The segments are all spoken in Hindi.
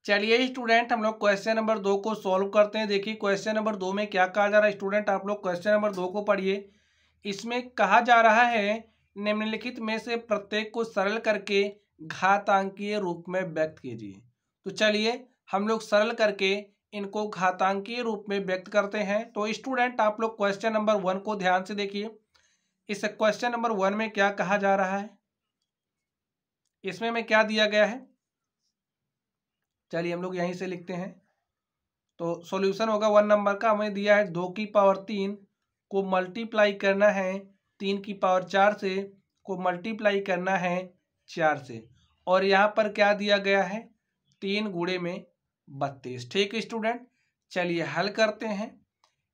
चलिए स्टूडेंट, हम लोग क्वेश्चन नंबर 2 को सॉल्व करते हैं। देखिए क्वेश्चन नंबर 2 में क्या कहा जा रहा है। स्टूडेंट आप लोग क्वेश्चन नंबर 2 को पढ़िए। इसमें कहा जा रहा है निम्नलिखित में से प्रत्येक को सरल करके घातांकीय रूप में व्यक्त कीजिए। तो चलिए हम लोग सरल करके इनको घातांकीय रूप में व्यक्त करते हैं। तो स्टूडेंट आप लोग क्वेश्चन नंबर 1 को ध्यान से देखिए। इस क्वेश्चन नंबर 1 में क्या कहा जा रहा है, इसमें में क्या दिया गया है। चलिए हम लोग यहीं से लिखते हैं। तो सॉल्यूशन होगा 1 नंबर का, हमें दिया है 2 की पावर 3 को मल्टीप्लाई करना है 3 की पावर 4 से, को मल्टीप्लाई करना है 4 से, और यहाँ पर क्या दिया गया है 3 गुणे में 32। ठीक है स्टूडेंट, चलिए हल करते हैं।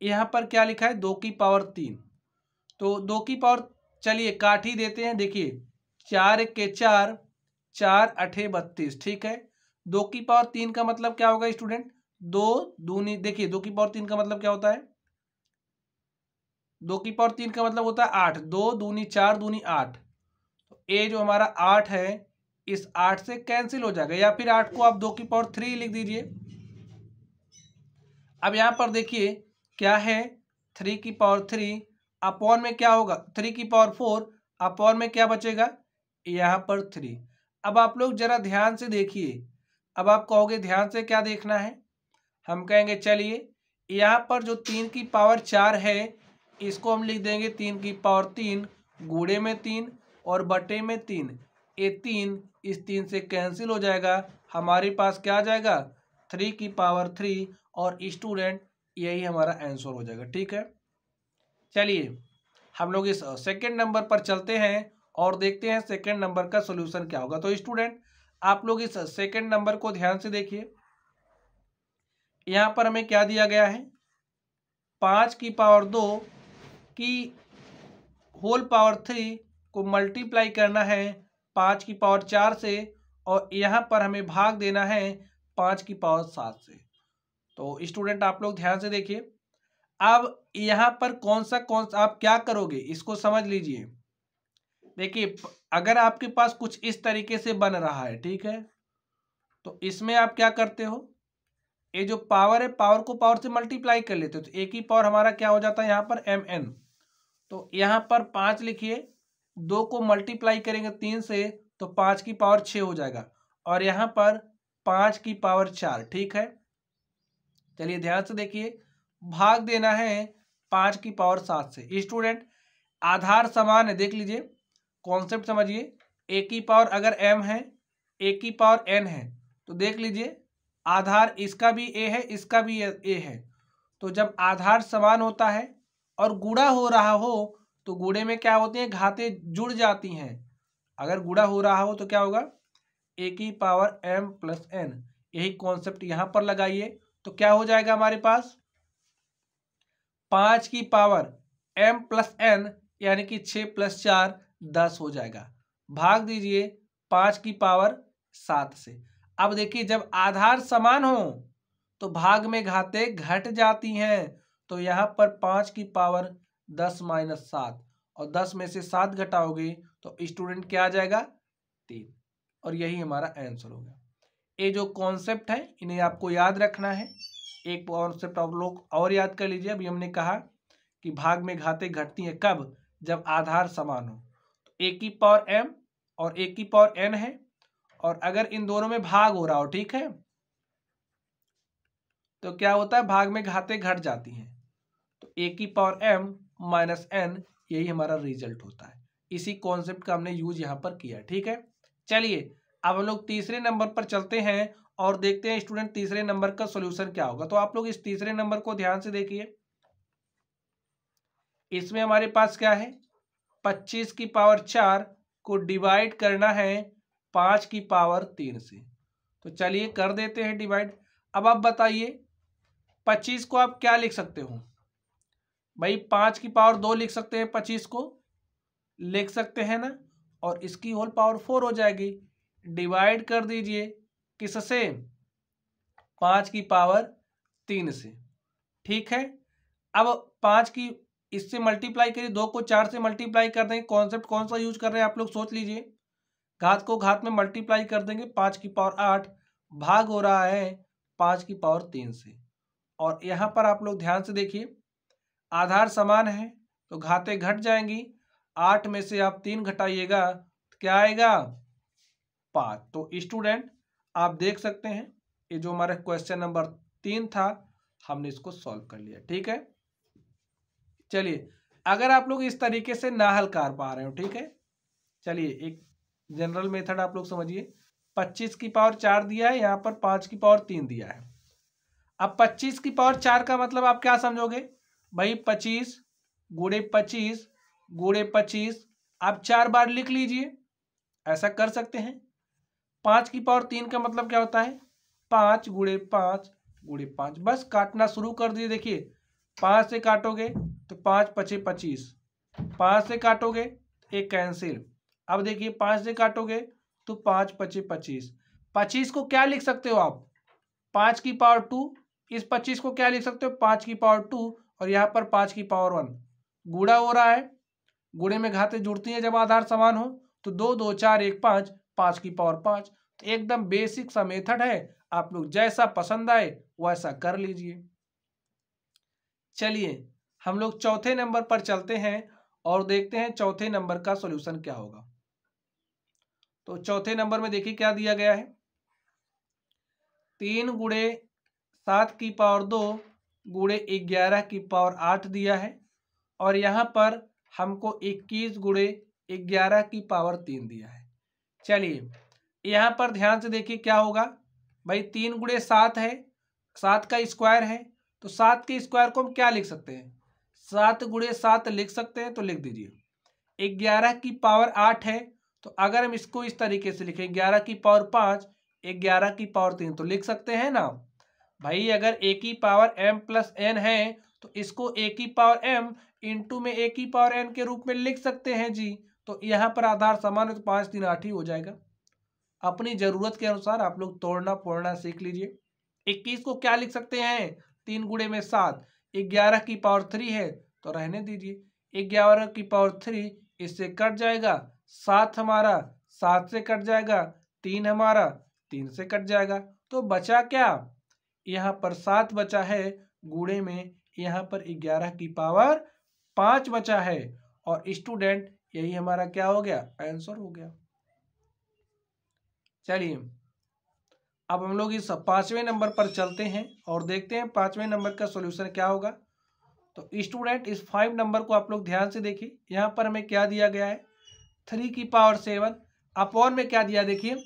यहाँ पर क्या लिखा है 2 की पावर 3, तो 2 की पावर चलिए काट ही देते हैं। देखिए 4 के 4, 4 अठे 32। ठीक है, 2 की पावर 3 का मतलब क्या होगा स्टूडेंट, 2 दूनी, देखिए 2 की पावर 3 का मतलब क्या होता है, 2 की पावर 3 का मतलब होता है 8, 2 दूनी 4 दूनी 8। तो ये जो हमारा 8 है इस 8 से कैंसिल हो जाएगा, या फिर 8 को आप 2 की पावर 3 लिख दीजिए। अब यहाँ पर देखिए क्या है 3 की पावर 3 अपॉन में क्या होगा 3 की पावर 4 अपॉन में क्या बचेगा यहाँ पर 3। अब आप लोग जरा ध्यान से देखिए। अब आप कहोगे ध्यान से क्या देखना है, हम कहेंगे चलिए यहाँ पर जो 3 की पावर 4 है इसको हम लिख देंगे 3 की पावर 3 गुणे में 3 और बटे में 3। ये 3 इस 3 से कैंसिल हो जाएगा, हमारे पास क्या आ जाएगा 3 की पावर 3, और स्टूडेंट यही हमारा आंसर हो जाएगा। ठीक है, चलिए हम लोग इस सेकंड नंबर पर चलते हैं और देखते हैं सेकंड नंबर का सॉल्यूशन क्या होगा। तो स्टूडेंट आप लोग इस सेकंड नंबर को ध्यान से देखिए। यहाँ पर हमें क्या दिया गया है 5 की पावर 2 की होल पावर 3 को मल्टीप्लाई करना है 5 की पावर 4 से, और यहाँ पर हमें भाग देना है 5 की पावर 7 से। तो स्टूडेंट आप लोग ध्यान से देखिए। अब यहाँ पर कौन सा आप क्या करोगे इसको समझ लीजिए। देखिए अगर आपके पास कुछ इस तरीके से बन रहा है, ठीक है, तो इसमें आप क्या करते हो, ये जो पावर है पावर को पावर से मल्टीप्लाई कर लेते हो, तो एक ही पावर हमारा क्या हो जाता है यहाँ पर mn। तो यहाँ पर 5 लिखिए, 2 को मल्टीप्लाई करेंगे 3 से तो 5 की पावर 6 हो जाएगा, और यहाँ पर 5 की पावर 4। ठीक है, चलिए ध्यान से देखिए, भाग देना है 5 की पावर 7 से। स्टूडेंट आधार समान है, देख लीजिए कॉन्सेप्ट समझिए। ए की पावर अगर m है, ए की पावर n है, तो देख लीजिए आधार इसका भी a है इसका भी a है। तो जब आधार समान होता है और गुणा हो रहा हो तो गुणे में क्या होते हैं घातें जुड़ जाती हैं। अगर गुणा हो रहा हो तो क्या होगा a की पावर m प्लस n, यही कॉन्सेप्ट यहां पर लगाइए। तो क्या हो जाएगा हमारे पास 5 की पावर m प्लस n यानी कि 6 प्लस 4 10 हो जाएगा। भाग दीजिए 5 की पावर 7 से। अब देखिए जब आधार समान हो तो भाग में घातें घट जाती हैं। तो यहाँ पर 5 की पावर 10 माइनस 7, और 10 में से 7 घटाओगे तो स्टूडेंट क्या आ जाएगा 3, और यही हमारा आंसर होगा। ये जो कॉन्सेप्ट है इन्हें आपको याद रखना है। एक कॉन्सेप्ट आप लोग और याद कर लीजिए। अभी हमने कहा कि भाग में घातें घटती हैं कब, जब आधार समान हो। तो ए की पावर m और ए की पावर n है, और अगर इन दोनों में भाग हो रहा हो, ठीक है, तो क्या होता है भाग में घातें घट जाती हैं। तो ए की पावर m माइनस n यही हमारा रिजल्ट होता है। इसी कॉन्सेप्ट का हमने यूज यहाँ पर किया। ठीक है, चलिए अब हम लोग तीसरे नंबर पर चलते हैं और देखते हैं स्टूडेंट तीसरे नंबर का सॉल्यूशन क्या होगा। तो आप लोग इस तीसरे नंबर को ध्यान से देखिए। इसमें हमारे पास क्या है 25 की पावर 4 को डिवाइड करना है 5 की पावर 3 से। तो चलिए कर देते हैं डिवाइड। अब आप बताइए 25 को आप क्या लिख सकते हो भाई, 5 की पावर 2 लिख सकते हैं, 25 को लिख सकते हैं ना, और इसकी होल पावर 4 हो जाएगी। डिवाइड कर दीजिए किससे 5 की पावर 3 से। ठीक है, अब 5 की इससे मल्टीप्लाई करिए, 2 को 4 से मल्टीप्लाई कर देंगे। कॉन्सेप्ट कौन सा यूज कर रहे हैं आप लोग सोच लीजिए। घात को घात में मल्टीप्लाई कर देंगे, 5 की पावर 8 भाग हो रहा है 5 की पावर 3 से। और यहाँ पर आप लोग ध्यान से देखिए, आधार समान है तो घातें घट जाएंगी। 8 में से आप 3 घटाइएगा तो क्या आएगा? 5। तो स्टूडेंट आप देख सकते हैं, ये जो हमारा क्वेश्चन नंबर 3 था, हमने इसको सॉल्व कर लिया। ठीक है, चलिए अगर आप लोग इस तरीके से ना हल कर पा रहे हो, ठीक है, चलिए एक जनरल मेथड आप लोग समझिए। 25 की पावर 4 दिया है, यहाँ पर 5 की पावर 3 दिया है। अब 25 की पावर 4 का मतलब आप क्या समझोगे भाई? 25 गुणे 25 गुणे 25 आप 4 बार लिख लीजिए, ऐसा कर सकते हैं। 5 की पावर 3 का मतलब क्या होता है? 5 गुणे 5 गुणे 5। बस काटना शुरू कर दिए। देखिए 5 से काटोगे तो 5 पचे 25, 5 से काटोगे एक कैंसिल। अब देखिए 5 से काटोगे तो 5 पचे 25। 25 को क्या लिख सकते हो आप? 5 की पावर 2। इस 25 को क्या लिख सकते हो? 5 की पावर 2। और यहाँ पर 5 की पावर 1। गुणा हो रहा है, गुणे में घातें जुड़ती हैं जब आधार समान हो। तो 2 2 4 1 5, 5 की पावर 5। तो एकदम बेसिक सा मेथड है, आप लोग जैसा पसंद आए वैसा कर लीजिए। चलिए हम लोग चौथे नंबर पर चलते हैं और देखते हैं चौथे नंबर का सॉल्यूशन क्या होगा। तो चौथे नंबर में देखिए क्या दिया गया है। 3 गुणे 7 की पावर 2 गुणे 11 की पावर 8 दिया है। और यहाँ पर हमको 21 गुणे 11 की पावर 3 दिया है। चलिए यहाँ पर ध्यान से देखिए क्या होगा भाई। 3 गुणे 7 है, 7 का स्क्वायर है, तो 7 के स्क्वायर को हम क्या लिख सकते हैं? 7 गुणे 7 लिख सकते हैं, तो लिख दीजिए। 11 की पावर 8 है, तो अगर हम इसको इस तरीके से लिखें 11 की पावर 5 11 की पावर 3, तो लिख सकते हैं ना भाई। अगर a की पावर m प्लस n है तो इसको a की पावर m इंटू में a की पावर n के रूप में लिख सकते हैं जी। तो यहाँ पर आधार समान है तो 5 3 8 ही हो जाएगा। अपनी जरूरत के अनुसार आप लोग तोड़ना फोड़ना सीख लीजिए। 21 को क्या लिख सकते हैं? 3 गुणे में 7। 11 की पावर 3 है तो रहने दीजिए। 11 की पावर 3 इससे कट जाएगा, 7 हमारा 7 से कट जाएगा, 3 हमारा 3 से कट जाएगा। तो बचा क्या? यहाँ पर 7 बचा है, गुणे में यहाँ पर 11 की पावर 5 बचा है। और स्टूडेंट यही हमारा क्या हो गया? आंसर हो गया। चलिए अब हम लोग इस 5वें नंबर पर चलते हैं और देखते हैं 5वें नंबर का सॉल्यूशन क्या होगा। तो स्टूडेंट इस 5 नंबर को आप लोग ध्यान से देखिए। यहाँ पर हमें क्या दिया गया है? 3 की पावर 7 अपॉन में क्या दिया? देखिए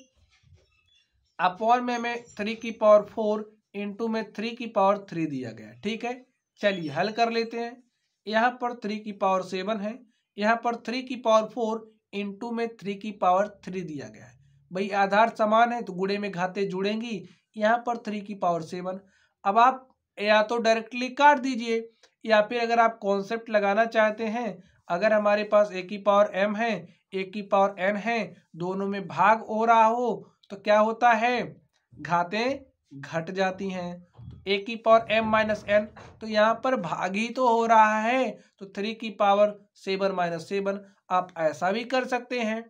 अपॉन में हमें 3 की पावर 4 इंटू में 3 की पावर 3 दिया गया है। ठीक है, चलिए हल कर लेते हैं। यहाँ पर 3 की पावर 7 है, यहाँ पर 3 की पावर 4 इंटू में 3 की पावर 3 दिया गया है। भाई आधार समान है तो गुणे में घातें जुड़ेंगी। यहाँ पर 3 की पावर 7। अब आप या तो डायरेक्टली काट दीजिए या फिर अगर आप कॉन्सेप्ट लगाना चाहते हैं, अगर हमारे पास a की पावर m है, a की पावर n है, दोनों में भाग हो रहा हो तो क्या होता है? घातें घट जाती हैं। a की पावर m माइनस n, तो यहाँ पर भाग ही तो हो रहा है, तो 3 की पावर 7 माइनस 7। आप ऐसा भी कर सकते हैं,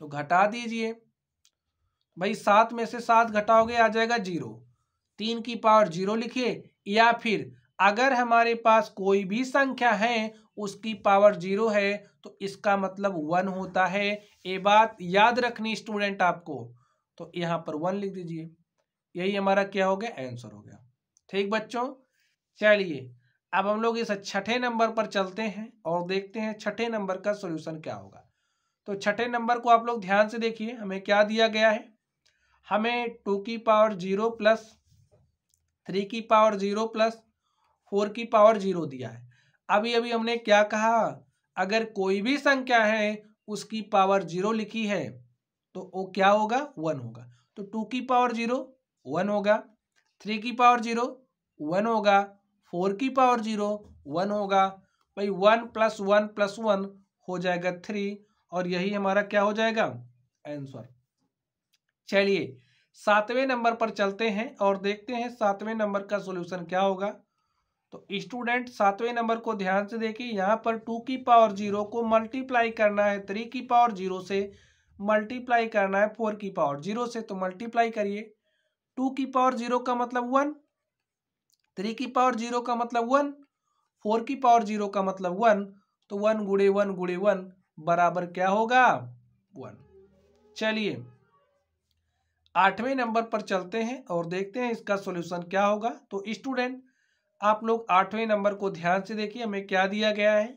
तो घटा दीजिए भाई। 7 में से 7 घटाओगे आ जाएगा 0। 3 की पावर 0 लिखिए, या फिर अगर हमारे पास कोई भी संख्या है उसकी पावर 0 है तो इसका मतलब 1 होता है। ये बात याद रखनी स्टूडेंट आपको। तो यहाँ पर 1 लिख दीजिए। यही हमारा क्या हो गया? आंसर हो गया। ठीक बच्चों, चलिए अब हम लोग इस छठे नंबर पर चलते हैं और देखते हैं छठे नंबर का सॉल्यूशन क्या होगा। तो छठे नंबर को आप लोग ध्यान से देखिए, हमें क्या दिया गया है? हमें 2 की पावर 0 प्लस 3 की पावर 0 प्लस 4 की पावर 0 दिया है। अभी अभी हमने क्या कहा? अगर कोई भी संख्या है उसकी पावर 0 लिखी है तो वो क्या होगा? 1 होगा। तो 2 की पावर 0 1 होगा, 3 की पावर 0 1 होगा, 4 की पावर 0 1 होगा। भाई 1 प्लस 1 प्लस 1 हो जाएगा 3, और यही हमारा क्या हो जाएगा? आंसर। चलिए 7वें नंबर पर चलते हैं और देखते हैं 7वें नंबर का सॉल्यूशन क्या होगा। तो स्टूडेंट 7वें नंबर को ध्यान से देखिए। यहाँ पर 2 की पावर 0 को मल्टीप्लाई करना है 3 की पावर 0 से। मल्टीप्लाई करना है 4 की पावर 0 से, तो मल्टीप्लाई करिए। 2 की पावर 0 का मतलब 1, 3 की पावर 0 का मतलब 1, 4 की पावर 0 का मतलब 1, तो 1 गुणे 1 गुणे 1 बराबर क्या होगा? 1। चलिए 8वें नंबर पर चलते हैं और देखते हैं इसका सॉल्यूशन क्या होगा। तो स्टूडेंट आप लोग 8वें नंबर को ध्यान से देखिए, हमें क्या दिया गया है,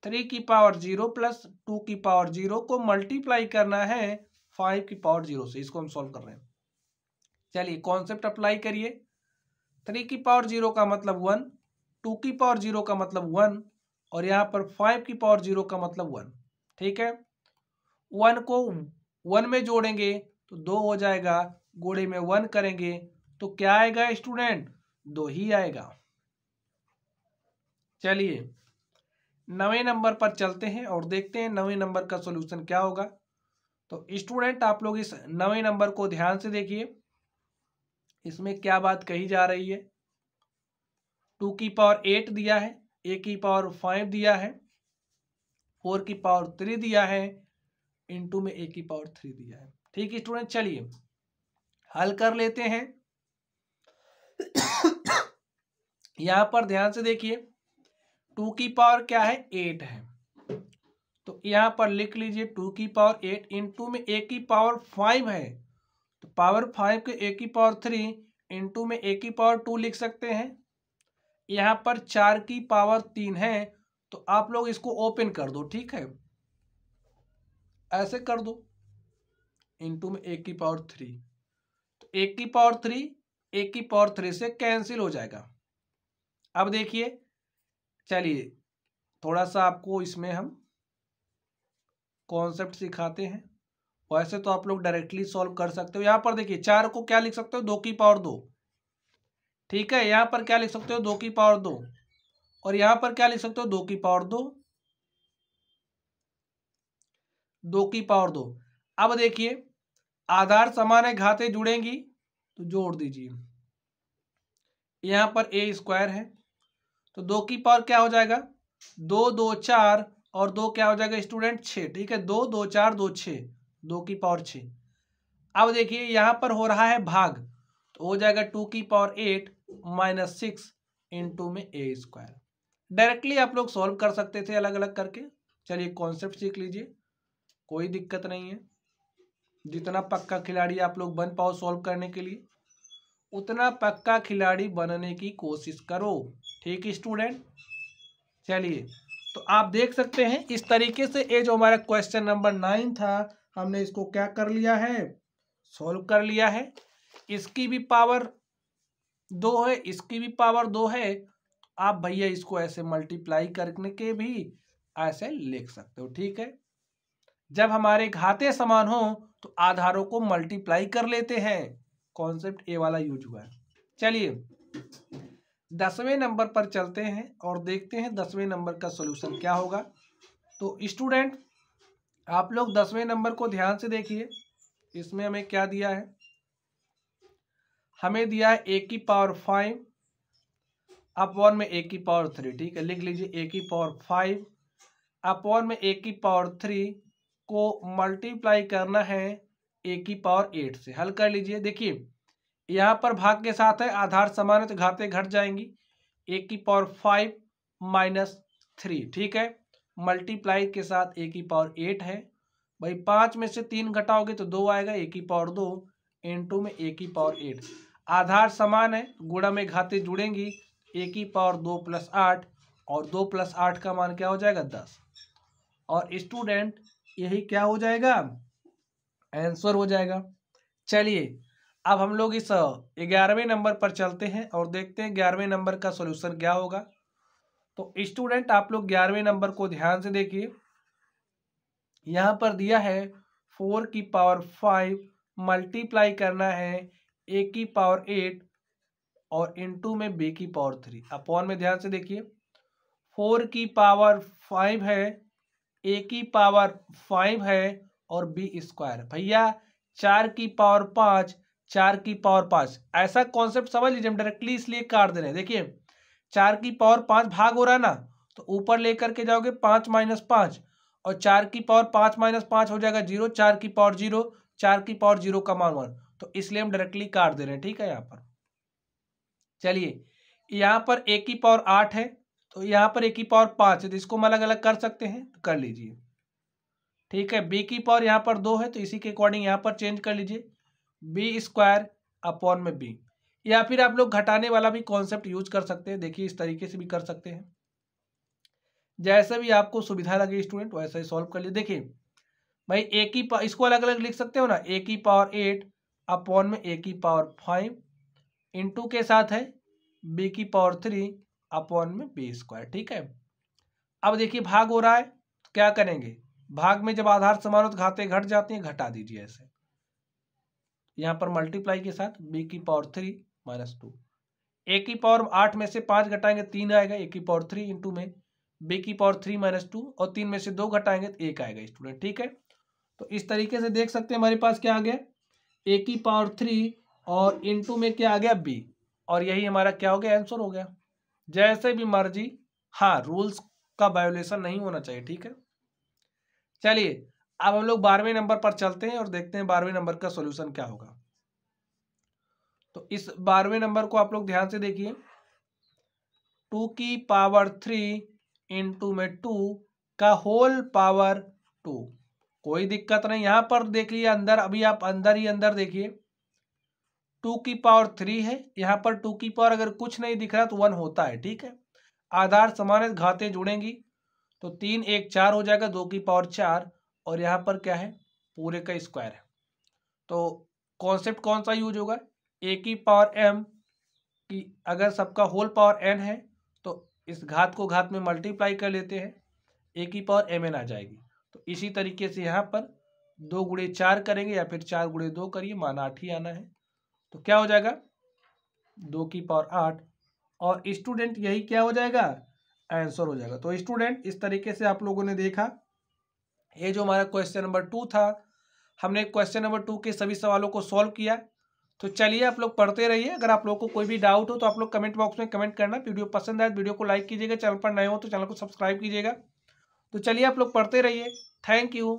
3 की पावर 0 प्लस 2 की पावर 0 को मल्टीप्लाई करना है 5 की पावर 0 से। इसको हम सॉल्व कर रहे हैं। चलिए कॉन्सेप्ट अप्लाई करिए। 3 की पावर 0 का मतलब 1, 2 की पावर 0 का मतलब 1 और यहाँ पर 5 की पावर 0 का मतलब 1। ठीक है, 1 को 1 में जोड़ेंगे तो 2 हो जाएगा, गुणे में 1 करेंगे तो क्या आएगा स्टूडेंट? 2 ही आएगा। चलिए 9वें नंबर पर चलते हैं और देखते हैं 9वें नंबर का सॉल्यूशन क्या होगा। तो स्टूडेंट आप लोग इस 9वें नंबर को ध्यान से देखिए, इसमें क्या बात कही जा रही है। 2 की पावर 8 दिया है, a की पावर 5 दिया है, 4 की पावर 3 दिया है, इनटू में a की पावर 3 दिया है। ठीक है स्टूडेंट, चलिए हल कर लेते हैं। यहां पर ध्यान से देखिए, 2 की पावर क्या है? 8 है, तो यहां पर लिख लीजिए 2 की पावर 8 इंटू में a की पावर 5 है, तो पावर 5 के a की पावर 3 इंटू में a की पावर 2 लिख सकते हैं। यहां पर 4 की पावर 3 है, तो आप लोग इसको ओपन कर दो। ठीक है, ऐसे कर दो, इंटू में a की पावर 3, तो a की पावर 3 a की पावर 3 से कैंसिल हो जाएगा। अब देखिए, चलिए थोड़ा सा आपको इसमें हम कॉन्सेप्ट सिखाते हैं। वैसे तो आप लोग डायरेक्टली सॉल्व कर सकते हो। यहां पर देखिए 4 को क्या लिख सकते हो? 2 की पावर 2। ठीक है, यहां पर क्या लिख सकते हो? 2 की पावर 2, और यहां पर क्या लिख सकते हो? 2 की पावर 2, 2 की पावर 2। अब देखिए आधार समान है, घातें जुड़ेंगी तो जोड़ दीजिए। यहां पर a स्क्वायर है, तो 2 की पावर क्या हो जाएगा? 2 2 4 और 2 क्या हो जाएगा स्टूडेंट? 6। ठीक है, 2 2 4 2 6, 2 की पावर 6। अब देखिए यहां पर हो रहा है भाग, तो हो जाएगा 2 की पावर 8 माइनस 6 इंटू में a स्क्वायर। डायरेक्टली आप लोग सॉल्व कर सकते थे अलग अलग करके। चलिए कॉन्सेप्ट सीख लीजिए, कोई दिक्कत नहीं है। जितना पक्का खिलाड़ी आप लोग बन पाओ सॉल्व करने के लिए, उतना पक्का खिलाड़ी बनने की कोशिश करो। ठीक है स्टूडेंट, चलिए तो आप देख सकते हैं इस तरीके से ये जो हमारा क्वेश्चन नंबर 9 था, हमने इसको क्या कर लिया है? सॉल्व कर लिया है। इसकी भी पावर 2 है, इसकी भी पावर 2 है, आप भैया इसको ऐसे मल्टीप्लाई करने के भी ऐसे लिख सकते हो। ठीक है, जब हमारे घाते समान हो तो आधारों को मल्टीप्लाई कर लेते हैं। कॉन्सेप्ट ए वाला यूज हुआ है। चलिए 10वें नंबर पर चलते हैं और देखते हैं 10वें नंबर का सॉल्यूशन क्या होगा। तो स्टूडेंट आप लोग 10वें नंबर को ध्यान से देखिए, इसमें हमें क्या दिया है? हमें दिया है a की पावर 5 अपॉन में a की पावर 3। ठीक है, लिख लीजिए a की पावर 5 अपॉन में a की पावर 3 को मल्टीप्लाई करना है a की पावर 8 से। हल कर लीजिए। देखिए यहाँ पर भाग के साथ है, आधार समान है तो घातें घट जाएंगी। a की पावर 5 माइनस 3, ठीक है, मल्टीप्लाई के साथ a की पावर 8 है। भाई 5 में से 3 घटाओगे तो 2 आएगा, a की पावर 2 इंटू में a की पावर 8। आधार समान है, गुणा में घातें जुड़ेंगी, a की पावर 2 प्लस 8 और 2 प्लस 8 का मान क्या हो जाएगा? 10। और स्टूडेंट यही क्या हो जाएगा? आंसर हो जाएगा। चलिए अब हम लोग इस 11वें नंबर पर चलते हैं और देखते हैं 11वें नंबर का सॉल्यूशन क्या होगा। तो स्टूडेंट आप लोग 11वें नंबर को ध्यान से देखिए, यहाँ पर दिया है 4 की पावर 5 मल्टीप्लाई करना है a की पावर 8 और इंटू में b की पावर 3। अपॉन में ध्यान से देखिए, 4 की पावर 5 है, a की पावर 5 है और b स्क्वायर। भैया 4 की पावर 5, 4 की पावर 5, ऐसा कॉन्सेप्ट समझ लीजिए। हम डायरेक्टली इसलिए काट दे रहे हैं। देखिए 4 की पावर 5 भाग हो रहा है ना, तो ऊपर लेकर के जाओगे 5 माइनस 5 और 4 की पावर 5 माइनस 5 हो जाएगा 0, 4 की पावर 0, 4 की पावर 0 का मान 1, तो इसलिए हम डायरेक्टली काट दे रहे हैं। ठीक है, यहाँ पर चलिए यहाँ पर a की पावर 8 है, तो यहाँ पर a की पावर 5 है, तो इसको हम अलग अलग कर सकते हैं, तो कर लीजिए। ठीक है, b की पावर यहाँ पर 2 है, तो इसी के अकॉर्डिंग यहाँ पर चेंज कर लीजिए, b स्क्वायर अपॉन में b। या फिर आप लोग घटाने वाला भी कॉन्सेप्ट यूज कर सकते हैं, देखिए इस तरीके से भी कर सकते हैं, जैसे भी आपको सुविधा लगे स्टूडेंट वैसा ही सॉल्व कर लीजिए। देखिए भाई इसको अलग अलग लिख सकते हो ना, a की पावर 8 अपॉन में a की पावर 5 इंटू के साथ है b की पावर 3 अपॉन में b स्क्वायर। ठीक है, अब देखिए भाग हो रहा है, तो क्या करेंगे, भाग में जब आधार समान हो तो घाते घट जाते हैं, घटा दीजिए ऐसे, यहाँ पर मल्टीप्लाई के साथ b की पावर 3 माइनस 2, a की पावर 8 में से 5 घटाएंगे 3 आएगा, a की पावर 3 इंटू में b की पावर 3 माइनस 2, और 3 में से 2 घटाएंगे तो 1 आएगा स्टूडेंट। ठीक है, तो इस तरीके से देख सकते हैं हमारे पास क्या आ गया, a की पावर 3 और इंटू में क्या आ गया b, और यही हमारा क्या हो गया, आंसर हो गया। जैसे भी मर्जी, हाँ रूल्स का वायोलेशन नहीं होना चाहिए। ठीक है, चलिए अब हम लोग 12वें नंबर पर चलते हैं और देखते हैं 12वें नंबर का सॉल्यूशन क्या होगा। तो इस 12वें नंबर को आप लोग ध्यान से देखिए, 2 की पावर 3 इंटू में 2 का होल पावर 2, कोई दिक्कत नहीं, यहां पर देख लीजिए अंदर, अभी आप अंदर ही अंदर देखिए 2 की पावर 3 है, यहाँ पर 2 की पावर अगर कुछ नहीं दिख रहा तो 1 होता है। ठीक है, आधार समान है, घाते जुड़ेंगी तो 3 1 4 हो जाएगा, 2 की पावर 4, और यहाँ पर क्या है, पूरे का स्क्वायर है। तो कॉन्सेप्ट कौन सा यूज होगा, a की पावर m की अगर सबका होल पावर n है तो इस घात को घात में मल्टीप्लाई कर लेते हैं, a की पावर mn आ जाएगी। तो इसी तरीके से यहाँ पर 2 गुणे 4 करेंगे या फिर 4 गुणे 2 करिए, मान 8 ही आना है, तो क्या हो जाएगा 2 की पावर 8, और स्टूडेंट यही क्या हो जाएगा, आंसर हो जाएगा। तो स्टूडेंट इस तरीके से आप लोगों ने देखा, ये जो हमारा क्वेश्चन नंबर 2 था, हमने क्वेश्चन नंबर 2 के सभी सवालों को सॉल्व किया। तो चलिए आप लोग पढ़ते रहिए, अगर आप लोगों को कोई भी डाउट हो तो आप लोग कमेंट बॉक्स में कमेंट करना। वीडियो पसंद आए वीडियो को लाइक कीजिएगा, चैनल पर नए हो तो चैनल को सब्सक्राइब कीजिएगा। तो चलिए आप लोग पढ़ते रहिए, थैंक यू।